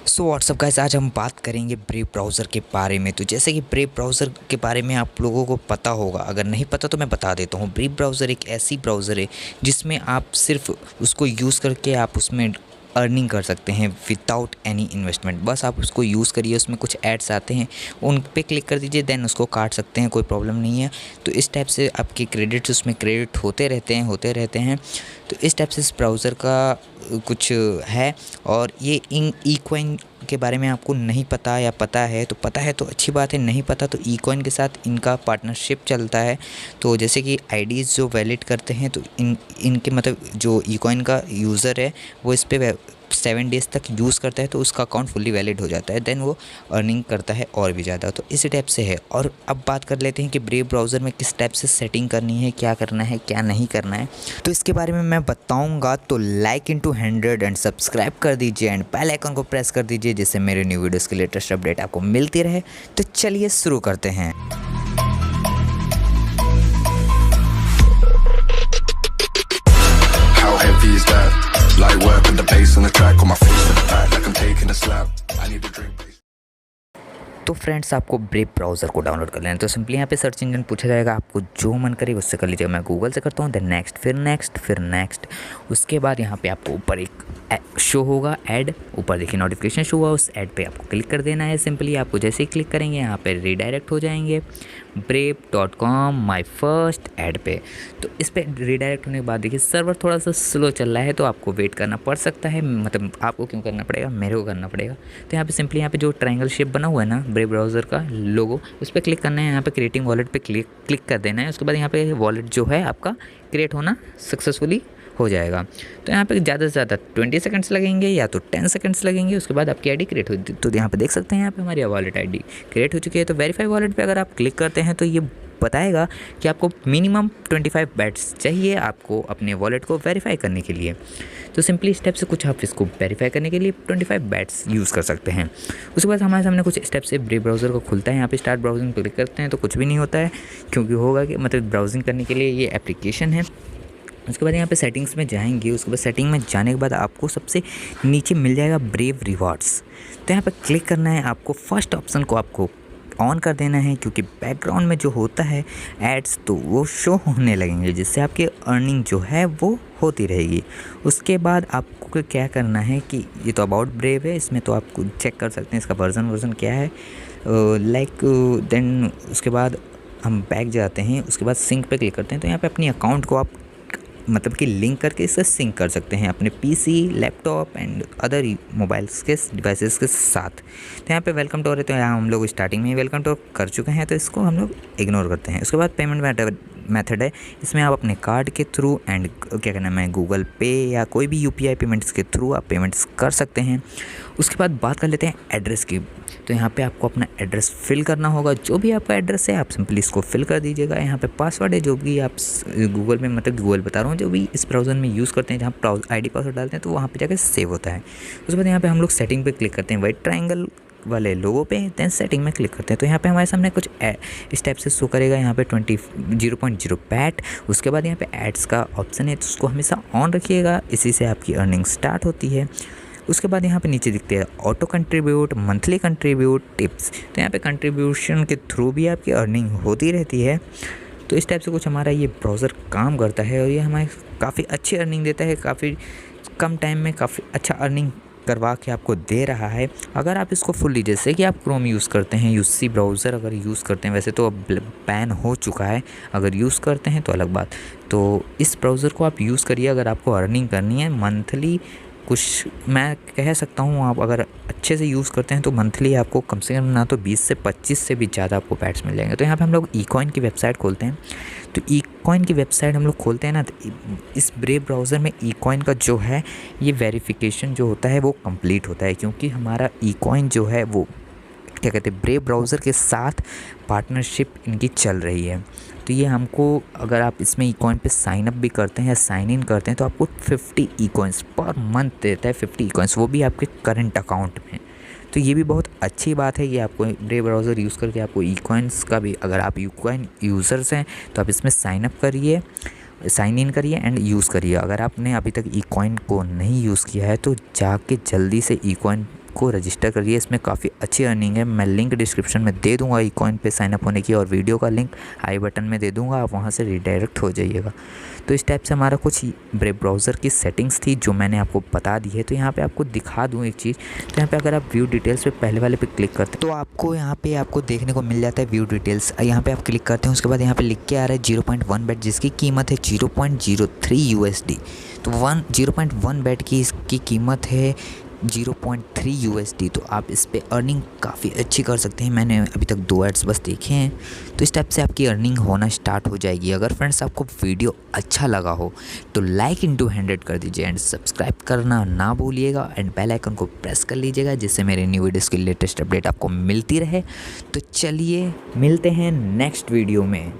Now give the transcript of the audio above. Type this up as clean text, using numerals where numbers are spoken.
So what's up guys, आज हम बात करेंगे ब्रेव ब्राउज़र के बारे में। तो जैसे कि ब्रेव ब्राउज़र के बारे में आप लोगों को पता होगा, अगर नहीं पता तो मैं बता देता हूँ। ब्रेव ब्राउज़र एक ऐसी ब्राउज़र है जिसमें आप सिर्फ उसको यूज़ करके आप उसमें अर्निंग कर सकते हैं विदाउट एनी इन्वेस्टमेंट। बस आप उसको यूज़ करिए, उसमें कुछ एड्स आते हैं, उन पे क्लिक कर दीजिए, देन उसको काट सकते हैं, कोई प्रॉब्लम नहीं है। तो इस टाइप से आपके क्रेडिट्स उसमें क्रेडिट होते रहते हैं। तो इस टाइप से इस ब्राउज़र का कुछ है। और ये इन इकॉइन के बारे में आपको नहीं पता या पता है तो अच्छी बात है, नहीं पता तो इकॉइन के साथ इनका पार्टनरशिप चलता है। तो जैसे कि आईडीज़ जो वैलिड करते हैं तो इनके मतलब जो इकॉइन का यूज़र है वो इस पे 7 डेज़ तक यूज़ करता है तो उसका अकाउंट फुल्ली वैलिड हो जाता है, देन वो अर्निंग करता है और भी ज़्यादा। तो इसी टाइप से है। और अब बात कर लेते हैं कि ब्रेव ब्राउज़र में किस टाइप से सेटिंग करनी है, क्या करना है क्या नहीं करना है। तो इसके बारे में मैं बताऊंगा। तो लाइक इंटू 100 एंड सब्सक्राइब कर दीजिए एंड बेल आइकन को प्रेस कर दीजिए, जिससे मेरे न्यू वीडियोज़ की लेटेस्ट अपडेट आपको मिलती रहे। तो चलिए शुरू करते हैं। How heavy is that? Light work with the bass on the track, on my face in the back like I'm taking a slap. I need a drink. तो फ्रेंड्स, आपको ब्रेव ब्राउज़र को डाउनलोड कर लेना है। तो simply यहाँ पे search engine पूछा जाएगा, आपको जो मन करे उससे कर लीजिएगा। मैं गूगल से करता हूँ, देन नेक्स्ट, फिर नेक्स्ट। उसके बाद यहाँ पे आपको ऊपर एक शो होगा ऐड, ऊपर देखिए नोटिफिकेशन शो हुआ, उस ऐड पे आपको क्लिक कर देना है। सिंपली आपको जैसे ही क्लिक करेंगे यहाँ पे रीडायरेक्ट हो जाएंगे brave.com माई फर्स्ट ऐड पे। तो इस पे रीडायरेक्ट होने के बाद देखिए सर्वर थोड़ा सा स्लो चल रहा है तो आपको वेट करना पड़ सकता है। मतलब आपको क्यों करना पड़ेगा, मेरे को करना पड़ेगा। तो यहाँ पे सिंपली यहाँ पे जो ट्रायंगल शेप बना हुआ है ना ब्रेव ब्राउज़र का लोगो, उस पर क्लिक करना है। यहाँ पे क्रिएटिंग वॉलेट पे क्लिक कर देना है। उसके बाद यहाँ पे वॉलेट जो है आपका क्रिएट होना सक्सेसफुली हो जाएगा। तो यहाँ पे ज़्यादा से ज़्यादा 20 सेकंड्स लगेंगे या तो 10 सेकंड्स लगेंगे। उसके बाद आपकी आईडी क्रिएट होगी। तो यहाँ पे देख सकते हैं यहाँ पे हमारी वॉलेट आईडी क्रिएट हो चुकी है। तो वेरीफाई वॉलेट पे अगर आप क्लिक करते हैं तो ये बताएगा कि आपको मिनिमम 25 बैट्स चाहिए आपको अपने वॉलेट को वेरीफाई करने के लिए। तो सिंपली स्टेप से कुछ आप इसको वेरीफाई करने के लिए 25 बैट्स यूज़ कर सकते हैं। उसके बाद हमारे सामने कुछ स्टेप से ब्रेव ब्राउज़र को खुलता है। यहाँ पे स्टार्ट ब्राउजिंग क्लिक करते हैं तो कुछ भी नहीं होता है, क्योंकि होगा कि मतलब ब्राउजिंग करने के लिए ये एप्लीकेशन है। उसके बाद यहाँ पे सेटिंग्स में जाएंगे। उसके बाद सेटिंग में जाने के बाद आपको सबसे नीचे मिल जाएगा ब्रेव रिवार्ड्स। तो यहाँ पे क्लिक करना है। आपको फर्स्ट ऑप्शन को आपको ऑन कर देना है, क्योंकि बैकग्राउंड में जो होता है एड्स तो वो शो होने लगेंगे, जिससे आपकी अर्निंग जो है वो होती रहेगी। उसके बाद आपको क्या करना है कि ये तो अबाउट ब्रेव है, इसमें तो आप चेक कर सकते हैं इसका वर्जन क्या है देन उसके बाद हम बैक जाते हैं। उसके बाद सिंक पे क्लिक करते हैं। तो यहाँ पे अपनी अकाउंट को आप मतलब कि लिंक करके इससे सिंक कर सकते हैं अपने PC, laptop and other mobiles के डिवाइसेस के साथ। तो यहाँ पे वेलकम टू हो रहे, तो यहाँ हम लोग स्टार्टिंग में ही वेलकम टू कर चुके हैं, तो इसको हम लोग इग्नोर करते हैं। उसके बाद पेमेंट मेथड है, इसमें आप अपने कार्ड के थ्रू एंड क्या कहना है गूगल पे या कोई भी यूपीआई पेमेंट्स के थ्रू आप पेमेंट्स कर सकते हैं। उसके बाद बात कर लेते हैं एड्रेस की। तो यहाँ पे आपको अपना एड्रेस फिल करना होगा। जो भी आपका एड्रेस है आप सिंपली इसको फिल कर दीजिएगा। यहाँ पे पासवर्ड है जो भी आप गूगल में, मतलब गूगल बता रहा हूँ, जो भी इस ब्राउज़र में यूज़ करते हैं, जहाँ आईडी पासवर्ड डालते हैं तो वहाँ पे जाकर सेव होता है। उसके बाद यहाँ पे हम लोग सेटिंग पे क्लिक करते हैं, वाइट ट्रायंगल वाले लोगों पे, देन सेटिंग में क्लिक करते हैं। तो यहाँ पे हमारे सामने कुछ इस टाइप से शो करेगा। यहाँ पे 0.0 बैट। उसके बाद यहाँ पे एड्स का ऑप्शन है, तो उसको हमेशा ऑन रखिएगा, इसी से आपकी अर्निंग स्टार्ट होती है। उसके बाद यहाँ पे नीचे दिखते हैं auto contribute, monthly contribute, tips. तो यहाँ पे कंट्रीब्यूशन के थ्रू भी आपकी अर्निंग होती रहती है। तो इस टाइप से कुछ हमारा ये ब्राउज़र काम करता है और ये हमें काफ़ी अच्छी अर्निंग देता है। काफ़ी कम टाइम में काफ़ी अच्छा अर्निंग करवा के आपको दे रहा है। अगर आप इसको फुल्ली, जैसे कि आप क्रोम यूज़ करते हैं, यूसी ब्राउज़र अगर यूज़ करते हैं, वैसे तो अब बैन हो चुका है, अगर यूज़ करते हैं तो अलग बात। तो इस ब्राउज़र को आप यूज़ करिए अगर आपको अर्निंग करनी है मंथली। कुछ मैं कह सकता हूँ, आप अगर अच्छे से यूज़ करते हैं तो मंथली आपको कम से कम ना तो 20 से 25 से भी ज़्यादा आपको बैट्स मिल जाएंगे। तो यहाँ पे हम लोग इकॉइन की वेबसाइट खोलते हैं। तो इकॉइन की वेबसाइट हम लोग खोलते हैं ना, तो इस ब्रेव ब्राउज़र में इकॉइन का जो है ये वेरिफिकेशन जो होता है वो कंप्लीट होता है, क्योंकि हमारा इकॉइन जो है वो क्या कहते हैं ब्रेव ब्राउज़र के साथ पार्टनरशिप इनकी चल रही है। तो ये हमको, अगर आप इसमें इकॉइन पे साइन अप भी करते हैं या साइन इन करते हैं तो आपको 50 इकॉइंस पर मंथ देता है। 50 इकॉइंस, वो भी आपके करंट अकाउंट में। तो ये भी बहुत अच्छी बात है कि आपको ब्रेव ब्राउज़र यूज़ करके आपको इकॉइंस का भी, अगर आप इकॉइन यूज़र्स हैं तो आप इसमें साइन अप करिए, साइन इन करिए एंड यूज़ करिए। अगर आपने अभी तक इकॉइन को नहीं यूज़ किया है तो जाके जल्दी से इकॉइन को रजिस्टर करिए, इसमें काफ़ी अच्छी अर्निंग है। मैं लिंक डिस्क्रिप्शन में दे दूँगा इकॉइन पे साइनअप होने की, और वीडियो का लिंक आई बटन में दे दूँगा, आप वहाँ से रिडायरेक्ट हो जाइएगा। तो इस टाइप से हमारा कुछ ब्राउज़र की सेटिंग्स थी जो मैंने आपको बता दी है। तो यहाँ पे आपको दिखा दूँ एक चीज़, तो यहाँ पे अगर आप व्यू डिटेल्स पे पहले वाले पे क्लिक करते हैं तो आपको यहाँ पे आपको देखने को मिल जाता है व्यू डिटेल्स। यहाँ पे आप क्लिक करते हैं, उसके बाद यहाँ पे लिख के आ रहा है 0.1 बेट, जिसकी कीमत है 0.03 USD। तो 0.1 बेट की इसकी कीमत है 0.3 USD। तो आप इस पे अर्निंग काफ़ी अच्छी कर सकते हैं। मैंने अभी तक 2 एड्स बस देखे हैं, तो इस टाइप से आपकी अर्निंग होना स्टार्ट हो जाएगी। अगर फ्रेंड्स आपको वीडियो अच्छा लगा हो तो लाइक × 100 कर दीजिए, एंड सब्सक्राइब करना ना भूलिएगा, एंड बेल आइकन को प्रेस कर लीजिएगा, जिससे मेरे न्यू वीडियोज़ की लेटेस्ट अपडेट आपको मिलती रहे। तो चलिए मिलते हैं नेक्स्ट वीडियो में।